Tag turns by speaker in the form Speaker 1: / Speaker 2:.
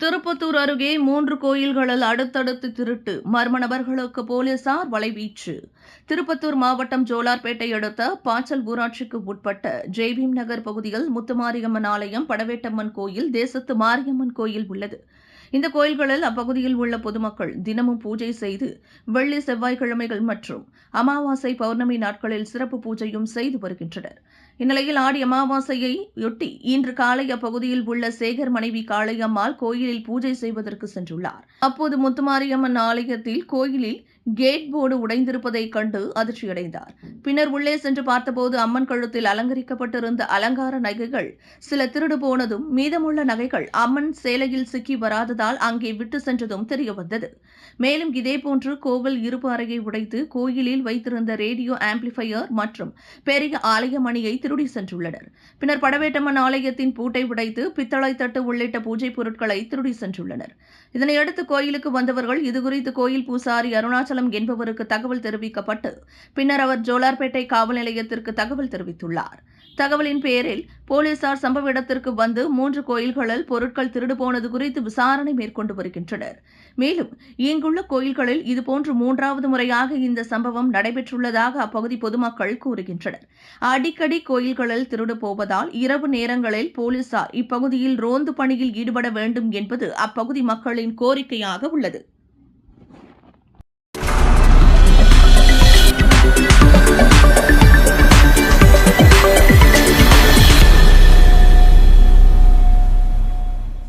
Speaker 1: திருப்பத்தூர் அருகே 3 கோயில்களில் அடுத்தடுத்து திருட்டு, மர்ம நபர்களுக்கு போலீசார் வலைவீச்சு. திருப்பத்தூர் மாவட்டம் ஜோலார்பேட்டை அடுத்த பாச்சல் ஊராட்சிக்கு உட்பட்ட ஜெய்பீம் நகர் பகுதியில் முத்துமாரியம்மன் ஆலயம், படவேட்டம்மன் கோயில், தேசத்து மாரியம்மன் கோயில் உள்ளது. இந்த கோயில்களில் அப்பகுதியில் உள்ள பொதுமக்கள் தினமும் பூஜை செய்து வெள்ளி, செவ்வாய்க்கிழமைகள் மற்றும் அமாவாசை, பௌர்ணமி நாட்களில் சிறப்பு பூஜையும் செய்து வருகின்றனர். இந்நிலையில் ஆடி அமாவாசையையொட்டி இன்று காலை அப்பகுதியில் உள்ள சேகர் மனைவி காளையம்மாள் கோயிலில் பூஜை செய்வதற்கு சென்றுள்ளார். அப்போது முத்துமாரியம்மன் ஆலயத்தில் கோயிலில் கேட் போர்டு உடைந்திருப்பதைக் கண்டு அதிர்ச்சியடைந்தார். பின்னர் உள்ளே சென்று பார்த்தபோது அம்மன் கழுத்தில் அலங்கரிக்கப்பட்டிருந்த அலங்கார நகைகள் சில திருடு போனதும், மீதமுள்ள நகைகள் அம்மன் சேலையில் சிக்கி வராததால் அங்கே விட்டு சென்றதும் தெரியவந்தது. மேலும் இதேபோன்று கோவில் இருப்பு அறையை உடைத்து கோயிலில் வைத்திருந்த ரேடியோ ஆம்பிளிஃபையர் மற்றும் பெரிய ஆலய மணியை திருடி சென்றுள்ளனர். பின்னர் படவேட்டம்மன் ஆலயத்தின் பூட்டை உடைத்து பித்தளை தட்டு உள்ளிட்ட பூஜை பொருட்களை திருடி சென்றுள்ளனர். இதனையடுத்து கோயிலுக்கு வந்தவர்கள் இதுகுறித்து கோயில் பூசாரி அருணாச்சலம் என்பவருக்கு தகவல் தெரிவிக்கப்பட்டு பின்னர் அவர் ஜோலார்பேட்டை காவல் நிலையத்திற்கு தகவல் தெரிவித்துள்ளார். தகவலின் பேரில் போலீசார் சம்பவ இடத்திற்கு வந்து 3 கோயில்களில் பொருட்கள் திருடு போனது குறித்து விசாரணை மேற்கொண்டு வருகின்றனர். மேலும் இங்குள்ள கோயில்களில் இதுபோன்று 3வது முறையாக இந்த சம்பவம் நடைபெற்றுள்ளதாக அப்பகுதி பொதுமக்கள் கூறுகின்றனர். அடிக்கடி கோயில்களில் திருடு போவதால் இரவு நேரங்களில் போலீசார் இப்பகுதியில் ரோந்து பணியில் ஈடுபட வேண்டும் என்பது அப்பகுதி மக்களின் கோரிக்கையாக உள்ளது.